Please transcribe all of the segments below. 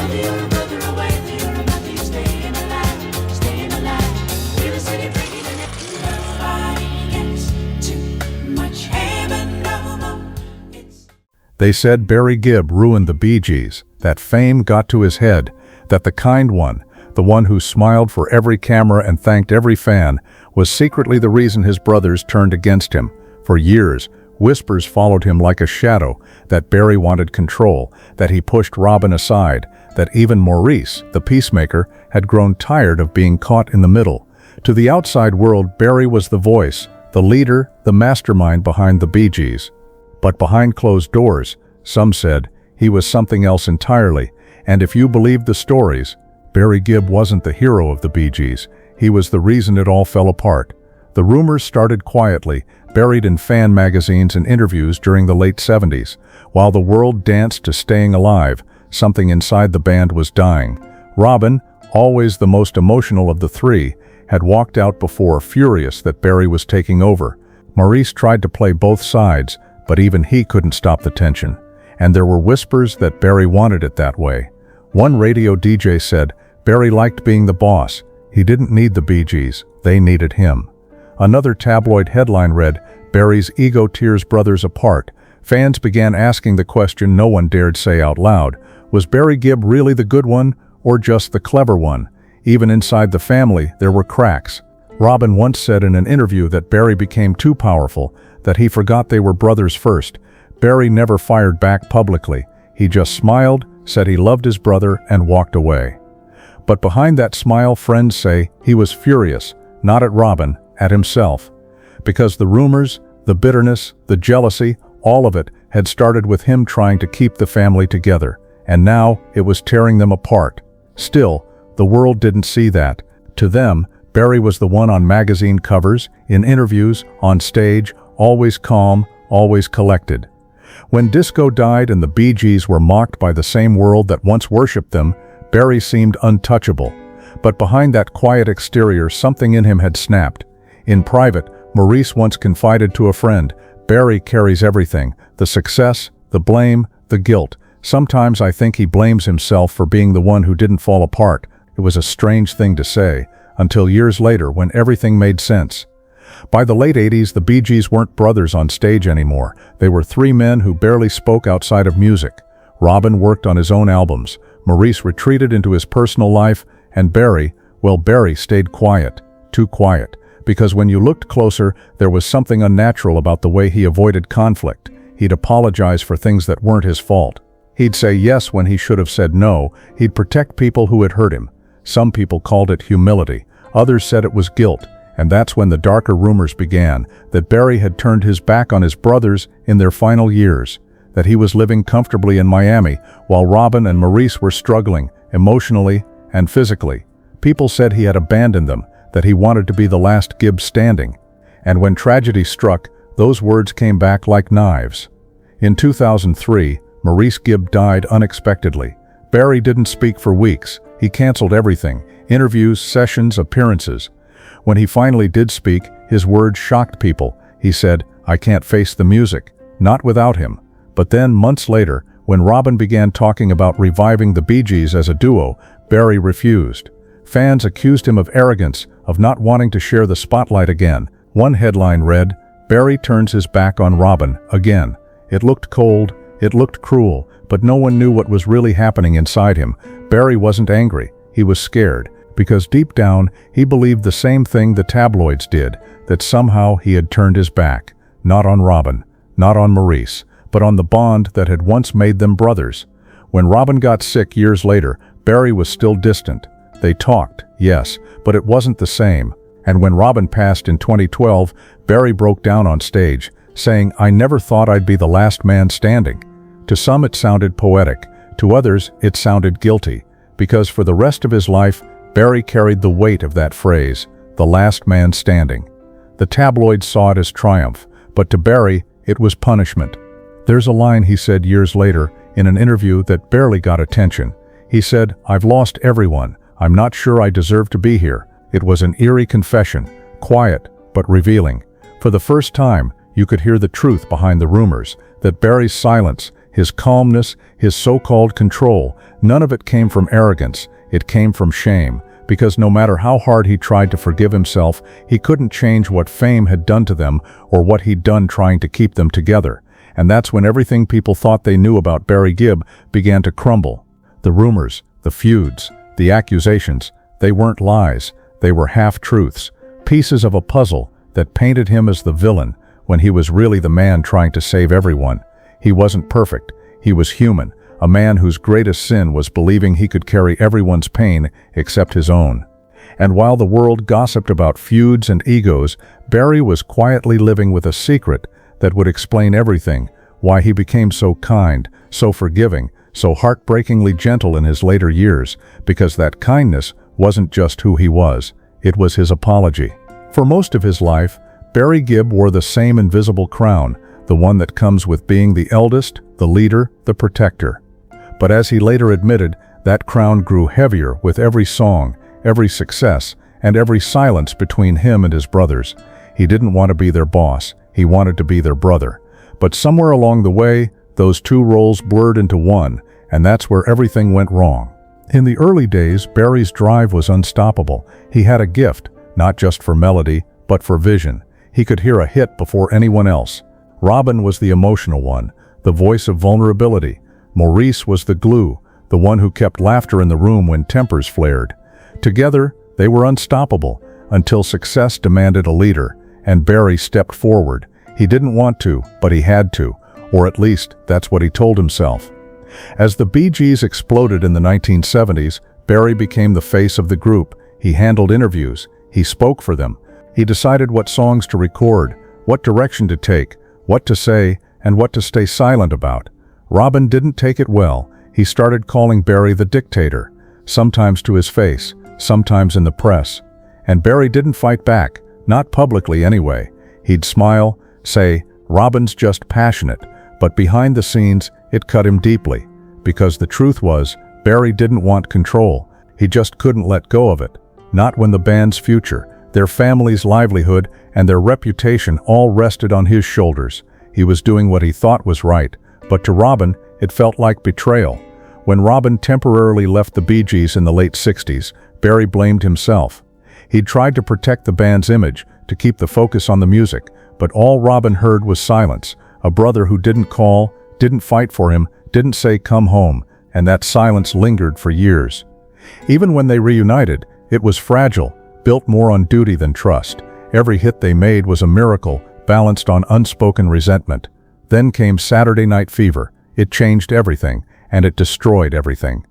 whether you're a brother or whether you're a mother, you're staying alive, staying alive. We're the city breaking and nobody gets too much heaven no more. They said Barry Gibb ruined the Bee Gees, that fame got to his head, that the kind one, the one who smiled for every camera and thanked every fan, was secretly the reason his brothers turned against him. For years, whispers followed him like a shadow, that Barry wanted control, that he pushed Robin aside, that even Maurice, the peacemaker, had grown tired of being caught in the middle. To the outside world, Barry was the voice, the leader, the mastermind behind the Bee Gees. But behind closed doors, some said, he was something else entirely, and if you believed the stories, Barry Gibb wasn't the hero of the Bee Gees. He was the reason it all fell apart. The rumors started quietly, buried in fan magazines and interviews during the late 70s. While the world danced to staying alive, something inside the band was dying. Robin, always the most emotional of the three, had walked out before, furious that Barry was taking over. Maurice tried to play both sides, but even he couldn't stop the tension. And there were whispers that Barry wanted it that way. One radio DJ said, Barry liked being the boss. He didn't need the Bee Gees, they needed him. Another tabloid headline read, Barry's ego tears brothers apart. Fans began asking the question no one dared say out loud. Was Barry Gibb really the good one, or just the clever one? Even inside the family, there were cracks. Robin once said in an interview that Barry became too powerful, that he forgot they were brothers first. Barry never fired back publicly. He just smiled, said he loved his brother, and walked away. But behind that smile, friends say, he was furious, not at Robin, at himself. Because the rumors, the bitterness, the jealousy, all of it had started with him trying to keep the family together, and now it was tearing them apart. Still, the world didn't see that. To them, Barry was the one on magazine covers, in interviews, on stage, always calm, always collected. When disco died and the Bee Gees were mocked by the same world that once worshipped them, Barry seemed untouchable. But behind that quiet exterior, something in him had snapped. In private, Maurice once confided to a friend, Barry carries everything, the success, the blame, the guilt. Sometimes I think he blames himself for being the one who didn't fall apart. It was a strange thing to say, until years later when everything made sense. By the late 80s, the Bee Gees weren't brothers on stage anymore. They were three men who barely spoke outside of music. Robin worked on his own albums, Maurice retreated into his personal life, and Barry stayed quiet, too quiet. Because when you looked closer, there was something unnatural about the way he avoided conflict. He'd apologize for things that weren't his fault. He'd say yes when he should have said no. He'd protect people who had hurt him. Some people called it humility. Others said it was guilt. And that's when the darker rumors began, that Barry had turned his back on his brothers in their final years, that he was living comfortably in Miami while Robin and Maurice were struggling, emotionally and physically. People said he had abandoned them, that he wanted to be the last Gibb standing. And when tragedy struck, those words came back like knives. In 2003, Maurice Gibb died unexpectedly. Barry didn't speak for weeks. He canceled everything, interviews, sessions, appearances. When he finally did speak, his words shocked people. He said, I can't face the music, not without him. But then, months later, when Robin began talking about reviving the Bee Gees as a duo, Barry refused. Fans accused him of arrogance, of not wanting to share the spotlight again. One headline read, Barry turns his back on Robin, again. It looked cold, it looked cruel, but no one knew what was really happening inside him. Barry wasn't angry, he was scared. Because deep down, he believed the same thing the tabloids did, that somehow he had turned his back, not on Robin, not on Maurice, but on the bond that had once made them brothers. When Robin got sick years later, Barry was still distant. They talked, yes, but it wasn't the same. And when Robin passed in 2012, Barry broke down on stage, saying, I never thought I'd be the last man standing. To some it sounded poetic, to others it sounded guilty, because for the rest of his life, Barry carried the weight of that phrase, the last man standing. The tabloids saw it as triumph, but to Barry, it was punishment. There's a line he said years later in an interview that barely got attention. He said, I've lost everyone. I'm not sure I deserve to be here. It was an eerie confession, quiet but revealing. For the first time, you could hear the truth behind the rumors, that Barry's silence, his calmness, his so-called control, none of it came from arrogance, it came from shame, because no matter how hard he tried to forgive himself, he couldn't change what fame had done to them or what he'd done trying to keep them together. And that's when everything people thought they knew about Barry Gibb began to crumble. The rumors, the feuds, the accusations, they weren't lies, they were half-truths, pieces of a puzzle that painted him as the villain when he was really the man trying to save everyone. He wasn't perfect, he was human, a man whose greatest sin was believing he could carry everyone's pain except his own. And while the world gossiped about feuds and egos, Barry was quietly living with a secret that would explain everything, why he became so kind, so forgiving, so heartbreakingly gentle in his later years, because that kindness wasn't just who he was, it was his apology. For most of his life, Barry Gibb wore the same invisible crown, the one that comes with being the eldest, the leader, the protector. But as he later admitted, that crown grew heavier with every song, every success, and every silence between him and his brothers. He didn't want to be their boss, he wanted to be their brother. But somewhere along the way, those two roles blurred into one, and that's where everything went wrong. In the early days, Barry's drive was unstoppable. He had a gift, not just for melody, but for vision. He could hear a hit before anyone else. Robin was the emotional one, the voice of vulnerability. Maurice was the glue, the one who kept laughter in the room when tempers flared. Together, they were unstoppable, until success demanded a leader, and Barry stepped forward. He didn't want to, but he had to, or at least that's what he told himself. As the Bee Gees exploded in the 1970s, Barry became the face of the group. He handled interviews, he spoke for them, he decided what songs to record, what direction to take, what to say, and what to stay silent about. Robin didn't take it well. He started calling Barry the dictator, sometimes to his face, sometimes in the press. And Barry didn't fight back, not publicly anyway. He'd smile, say, "Robin's just passionate," but behind the scenes, it cut him deeply. Because the truth was, Barry didn't want control. He just couldn't let go of it. Not when the band's future, their family's livelihood, and their reputation all rested on his shoulders. He was doing what he thought was right, but to Robin, it felt like betrayal. When Robin temporarily left the Bee Gees in the late 60s, Barry blamed himself. He'd tried to protect the band's image, to keep the focus on the music, but all Robin heard was silence, a brother who didn't call, didn't fight for him, didn't say come home, and that silence lingered for years. Even when they reunited, it was fragile, built more on duty than trust. Every hit they made was a miracle, balanced on unspoken resentment. Then came Saturday Night Fever. It changed everything, and it destroyed everything.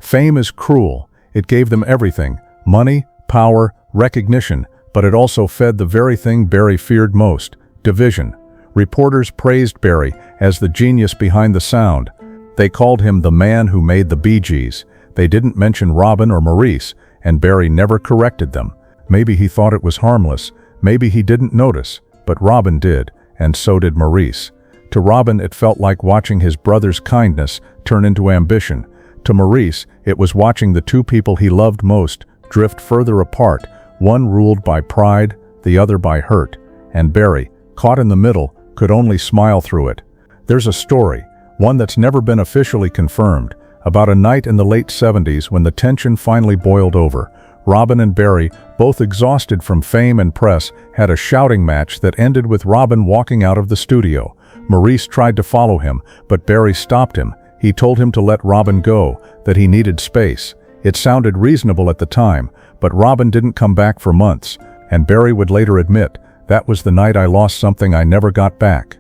Fame is cruel. It gave them everything, money, power, recognition, but it also fed the very thing Barry feared most, division. Reporters praised Barry as the genius behind the sound. They called him the man who made the Bee Gees. They didn't mention Robin or Maurice, and Barry never corrected them. Maybe he thought it was harmless, maybe he didn't notice, but Robin did, and so did Maurice. To Robin, it felt like watching his brother's kindness turn into ambition. To Maurice, it was watching the two people he loved most drift further apart, one ruled by pride, the other by hurt. And Barry, caught in the middle, could only smile through it. There's a story, one that's never been officially confirmed, about a night in the late 70s when the tension finally boiled over. Robin and Barry, both exhausted from fame and press, had a shouting match that ended with Robin walking out of the studio. Maurice tried to follow him, but Barry stopped him. He told him to let Robin go, that he needed space. It sounded reasonable at the time, but Robin didn't come back for months, and Barry would later admit, "That was the night I lost something I never got back."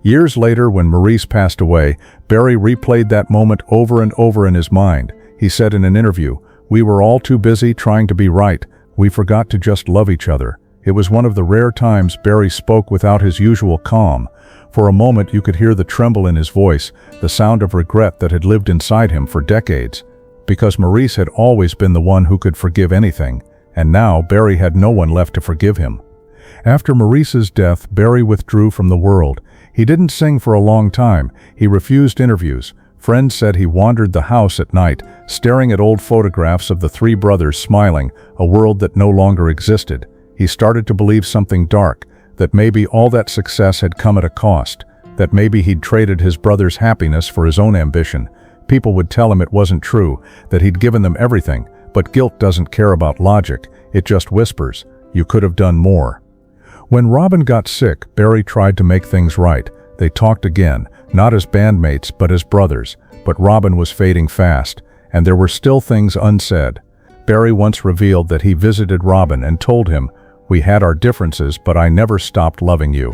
Years later, when Maurice passed away, Barry replayed that moment over and over in his mind. He said in an interview, "We were all too busy trying to be right. We forgot to just love each other." It was one of the rare times Barry spoke without his usual calm. For a moment you could hear the tremble in his voice, the sound of regret that had lived inside him for decades. Because Maurice had always been the one who could forgive anything, and now Barry had no one left to forgive him. After Maurice's death, Barry withdrew from the world. He didn't sing for a long time. He refused interviews. Friends said he wandered the house at night, staring at old photographs of the three brothers smiling, a world that no longer existed. He started to believe something dark, that maybe all that success had come at a cost. that maybe he'd traded his brother's happiness for his own ambition. People would tell him it wasn't true, that he'd given them everything, but guilt doesn't care about logic, it just whispers, "You could have done more." When Robin got sick, Barry tried to make things right. They talked again, not as bandmates but as brothers, but Robin was fading fast, and there were still things unsaid. Barry once revealed that he visited Robin and told him, "We had our differences, but I never stopped loving you."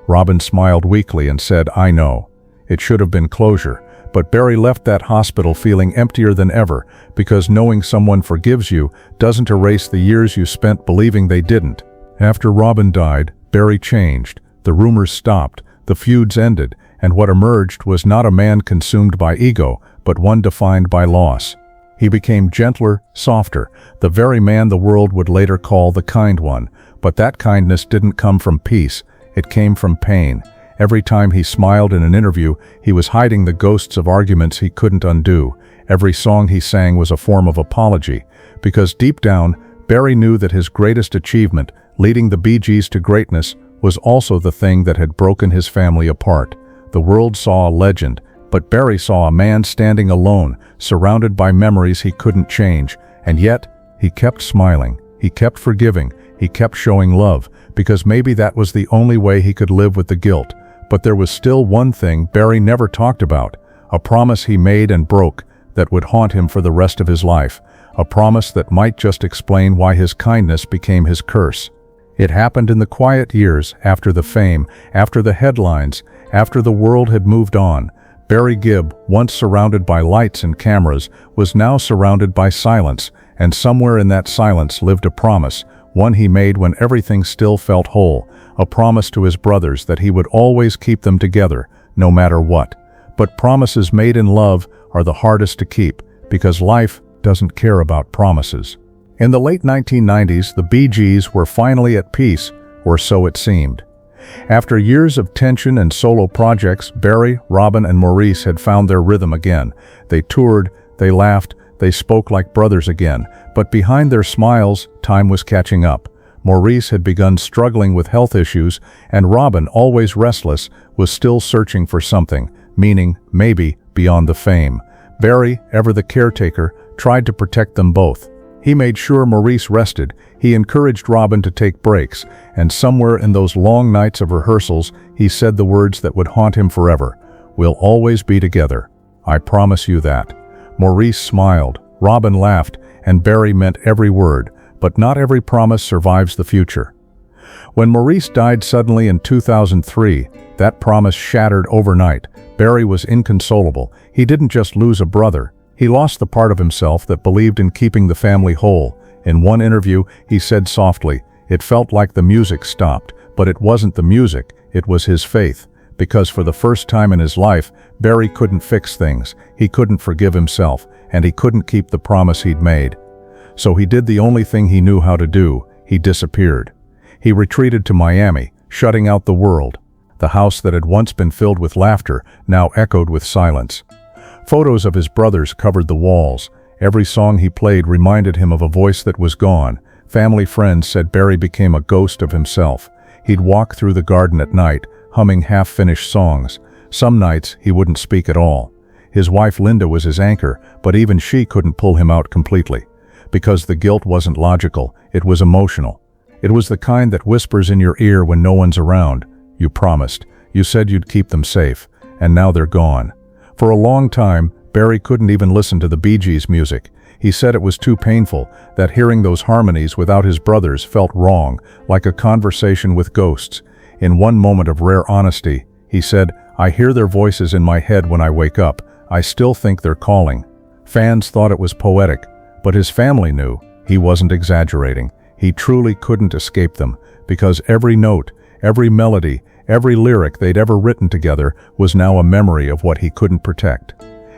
Robin smiled weakly and said, "I know." It should have been closure, but Barry left that hospital feeling emptier than ever, because knowing someone forgives you doesn't erase the years you spent believing they didn't. After Robin died, Barry changed. The rumors stopped, the feuds ended, and what emerged was not a man consumed by ego, but one defined by loss. He became gentler, softer, the very man the world would later call the kind one. But that kindness didn't come from peace, it came from pain. Every time he smiled in an interview, he was hiding the ghosts of arguments he couldn't undo. Every song he sang was a form of apology, because deep down, Barry knew that his greatest achievement, leading the Bee Gees to greatness, was also the thing that had broken his family apart. The world saw a legend, but Barry saw a man standing alone, surrounded by memories he couldn't change, and yet, he kept smiling, he kept forgiving, he kept showing love, because maybe that was the only way he could live with the guilt. But there was still one thing Barry never talked about, a promise he made and broke that would haunt him for the rest of his life, a promise that might just explain why his kindness became his curse. It happened in the quiet years, after the fame, after the headlines, after the world had moved on. Barry Gibb, once surrounded by lights and cameras, was now surrounded by silence, and somewhere in that silence lived a promise, one he made when everything still felt whole, a promise to his brothers that he would always keep them together, no matter what. But promises made in love are the hardest to keep, because life doesn't care about promises. In the late 1990s, the Bee Gees were finally at peace, or so it seemed. After years of tension and solo projects, Barry, Robin, and Maurice had found their rhythm again. They toured, they laughed, they spoke like brothers again, but behind their smiles, time was catching up. Maurice had begun struggling with health issues, and Robin, always restless, was still searching for something, meaning, maybe, beyond the fame. Barry, ever the caretaker, tried to protect them both. He made sure Maurice rested, he encouraged Robin to take breaks, and somewhere in those long nights of rehearsals, he said the words that would haunt him forever. "We'll always be together. I promise you that." Maurice smiled, Robin laughed, and Barry meant every word, but not every promise survives the future. When Maurice died suddenly in 2003, that promise shattered overnight. Barry was inconsolable. He didn't just lose a brother. He lost the part of himself that believed in keeping the family whole. In one interview, he said softly, "It felt like the music stopped, but it wasn't the music, it was his faith." Because for the first time in his life, Barry couldn't fix things, he couldn't forgive himself, and he couldn't keep the promise he'd made. So he did the only thing he knew how to do, he disappeared. He retreated to Miami, shutting out the world. The house that had once been filled with laughter now echoed with silence. Photos of his brothers covered the walls. Every song he played reminded him of a voice that was gone. Family friends said Barry became a ghost of himself. He'd walk through the garden at night, humming half-finished songs. Some nights he wouldn't speak at all. His wife Linda was his anchor, but even she couldn't pull him out completely. Because the guilt wasn't logical, it was emotional. It was the kind that whispers in your ear when no one's around. You promised. You said you'd keep them safe, and now they're gone. For a long time, Barry couldn't even listen to the Bee Gees' music. He said it was too painful, that hearing those harmonies without his brothers felt wrong, like a conversation with ghosts. In one moment of rare honesty, he said, "I hear their voices in my head when I wake up. I still think they're calling." Fans thought it was poetic, but his family knew he wasn't exaggerating. He truly couldn't escape them, because every note, every melody, every lyric they'd ever written together was now a memory of what he couldn't protect.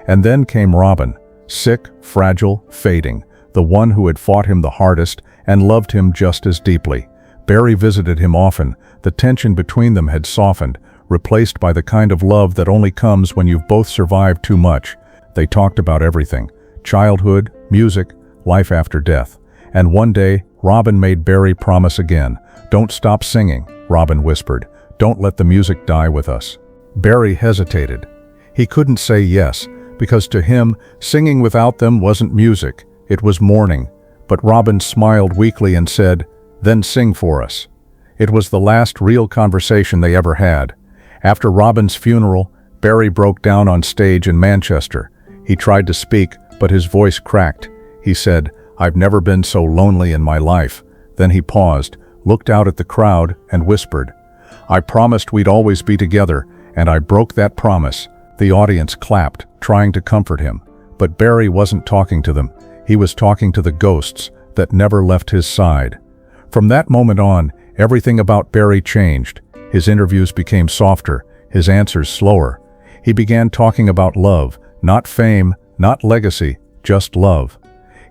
And then came Robin, sick, fragile, fading, the one who had fought him the hardest and loved him just as deeply. Barry visited him often. The tension between them had softened, replaced by the kind of love that only comes when you've both survived too much. They talked about everything, childhood, music, life after death. And one day, Robin made Barry promise again. "Don't stop singing," Robin whispered. "Don't let the music die with us." Barry hesitated. He couldn't say yes, because to him, singing without them wasn't music, it was mourning. But Robin smiled weakly and said, "Then sing for us." It was the last real conversation they ever had. After Robin's funeral, Barry broke down on stage in Manchester. He tried to speak, but his voice cracked. He said, "I've never been so lonely in my life." Then he paused, looked out at the crowd, and whispered, "I promised we'd always be together, and I broke that promise." The audience clapped, trying to comfort him. But Barry wasn't talking to them. He was talking to the ghosts that never left his side. From that moment on, everything about Barry changed. His interviews became softer, his answers slower. He began talking about love, not fame, not legacy, just love.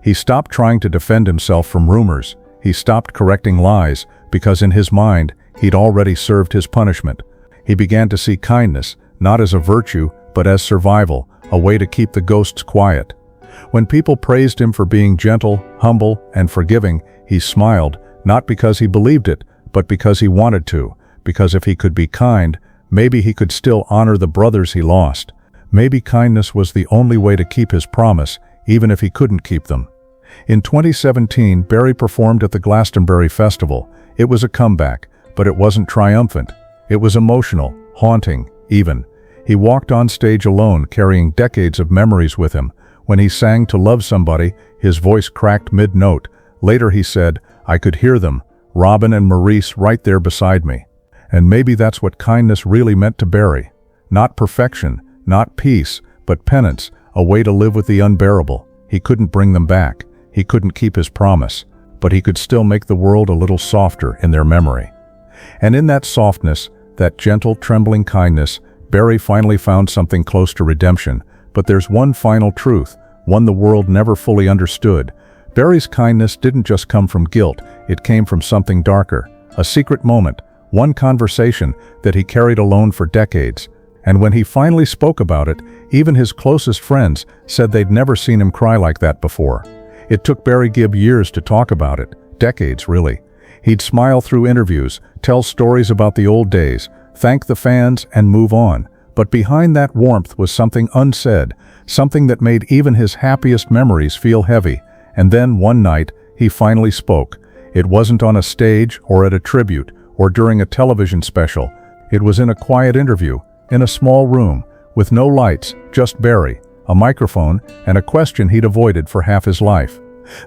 He stopped trying to defend himself from rumors. He stopped correcting lies, because in his mind, he'd already served his punishment. He began to see kindness, not as a virtue, but as survival, a way to keep the ghosts quiet. When people praised him for being gentle, humble, and forgiving, he smiled, not because he believed it, but because he wanted to, because if he could be kind, maybe he could still honor the brothers he lost. Maybe kindness was the only way to keep his promise, even if he couldn't keep them. In 2017, Barry performed at the Glastonbury Festival. It was a comeback, but it wasn't triumphant. It was emotional, haunting, even. He walked on stage alone, carrying decades of memories with him. When he sang "To Love Somebody," his voice cracked mid-note. Later he said, "I could hear them, Robin and Maurice right there beside me." And maybe that's what kindness really meant to Barry. Not perfection, not peace, but penance, a way to live with the unbearable. He couldn't bring them back. He couldn't keep his promise, but he could still make the world a little softer in their memory. And in that softness, that gentle, trembling kindness, Barry finally found something close to redemption. But there's one final truth, one the world never fully understood. Barry's kindness didn't just come from guilt, it came from something darker. A secret moment, one conversation that he carried alone for decades. And when he finally spoke about it, even his closest friends said they'd never seen him cry like that before. It took Barry Gibb years to talk about it, decades really. He'd smile through interviews, tell stories about the old days, thank the fans, and move on. But behind that warmth was something unsaid, something that made even his happiest memories feel heavy. And then one night, he finally spoke. It wasn't on a stage or at a tribute or during a television special. It was in a quiet interview, in a small room, with no lights, just Barry, a microphone, and a question he'd avoided for half his life.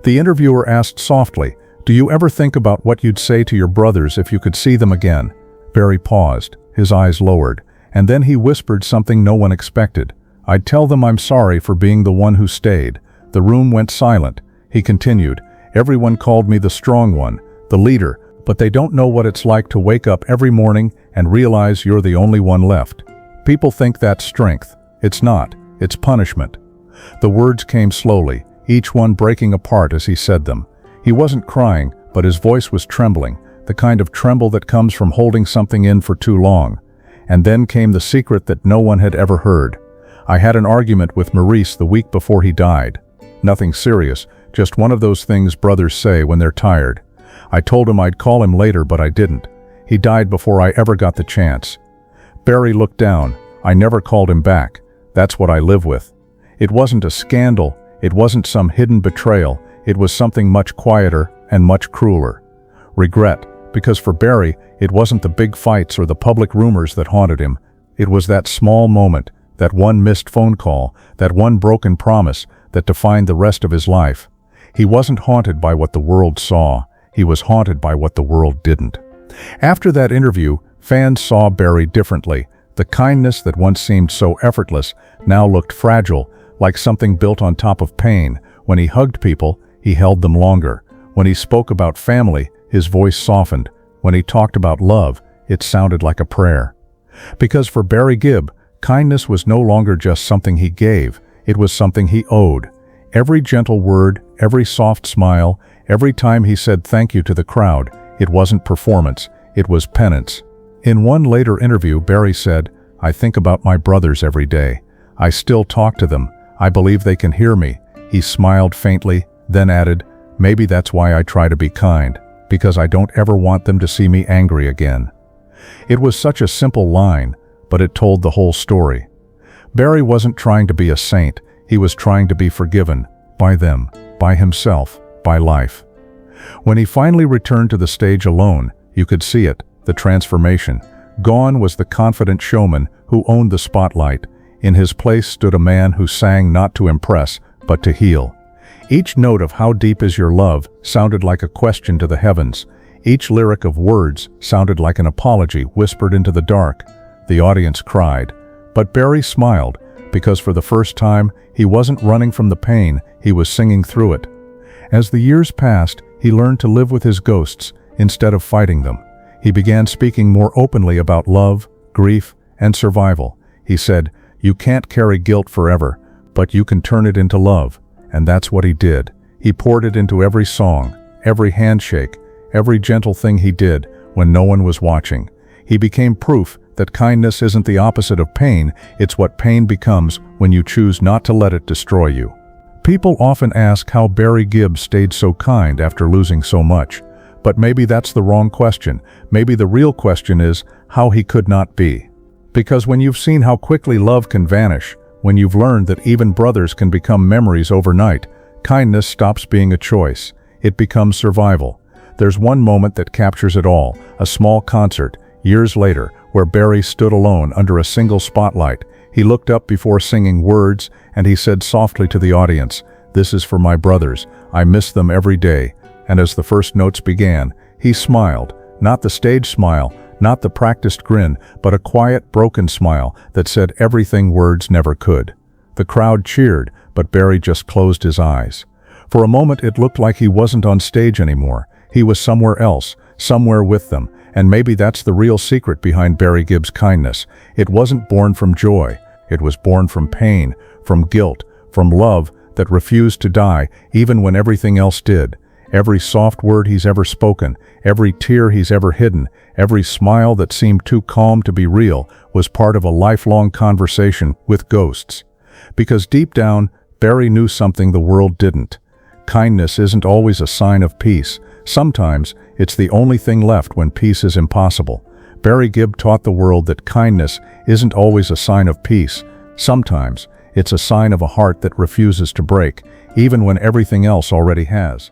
The interviewer asked softly, "Do you ever think about what you'd say to your brothers if you could see them again?" Barry paused, his eyes lowered, and then he whispered something no one expected. "I'd tell them I'm sorry for being the one who stayed." The room went silent. He continued, "Everyone called me the strong one, the leader, but they don't know what it's like to wake up every morning and realize you're the only one left. People think that's strength. It's not. It's punishment." The words came slowly, each one breaking apart as he said them. He wasn't crying, but his voice was trembling, the kind of tremble that comes from holding something in for too long. And then came the secret that no one had ever heard. "I had an argument with Maurice the week before he died. Nothing serious, just one of those things brothers say when they're tired. I told him I'd call him later, but I didn't. He died before I ever got the chance." Barry looked down. "I never called him back. That's what I live with." It wasn't a scandal. It wasn't some hidden betrayal. It was something much quieter and much crueler. Regret, because for Barry, it wasn't the big fights or the public rumors that haunted him. It was that small moment, that one missed phone call, that one broken promise that defined the rest of his life. He wasn't haunted by what the world saw. He was haunted by what the world didn't. After that interview, fans saw Barry differently. The kindness that once seemed so effortless now looked fragile, like something built on top of pain. When he hugged people, he held them longer. When he spoke about family, his voice softened. When he talked about love, it sounded like a prayer. Because for Barry Gibb, kindness was no longer just something he gave, it was something he owed. Every gentle word, every soft smile, every time he said thank you to the crowd, it wasn't performance, it was penance. In one later interview, Barry said, "I think about my brothers every day. I still talk to them. I believe they can hear me." He smiled faintly, then added, "Maybe that's why I try to be kind, because I don't ever want them to see me angry again." It was such a simple line, but it told the whole story. Barry wasn't trying to be a saint, he was trying to be forgiven, by them, by himself, by life. When he finally returned to the stage alone, you could see it, the transformation. Gone was the confident showman who owned the spotlight. In his place stood a man who sang not to impress, but to heal. Each note of "How deep is your love" sounded like a question to the heavens. Each lyric of words sounded like an apology whispered into the dark. The audience cried. But Barry smiled, because for the first time, he wasn't running from the pain, he was singing through it. As the years passed, he learned to live with his ghosts instead of fighting them. He began speaking more openly about love, grief, and survival. He said, "You can't carry guilt forever, but you can turn it into love." And that's what he did. He poured it into every song, every handshake, every gentle thing he did when no one was watching. He became proof that kindness isn't the opposite of pain, it's what pain becomes when you choose not to let it destroy you. People often ask how Barry Gibb stayed so kind after losing so much. But maybe that's the wrong question. Maybe the real question is how he could not be. Because when you've seen how quickly love can vanish, when you've learned that even brothers can become memories overnight, kindness stops being a choice. It becomes survival. There's one moment that captures it all, a small concert, years later, where Barry stood alone under a single spotlight. He looked up before singing words, and he said softly to the audience, "This is for my brothers. I miss them every day." And as the first notes began, he smiled, not the stage smile, not the practiced grin, but a quiet, broken smile that said everything words never could. The crowd cheered, but Barry just closed his eyes. For a moment it looked like he wasn't on stage anymore. He was somewhere else, somewhere with them, and maybe that's the real secret behind Barry Gibb's kindness. It wasn't born from joy. It was born from pain, from guilt, from love that refused to die even when everything else did. Every soft word he's ever spoken, every tear he's ever hidden, every smile that seemed too calm to be real was part of a lifelong conversation with ghosts. Because deep down, Barry knew something the world didn't. Kindness isn't always a sign of peace. Sometimes, it's the only thing left when peace is impossible. Barry Gibb taught the world that kindness isn't always a sign of peace. Sometimes, it's a sign of a heart that refuses to break, even when everything else already has.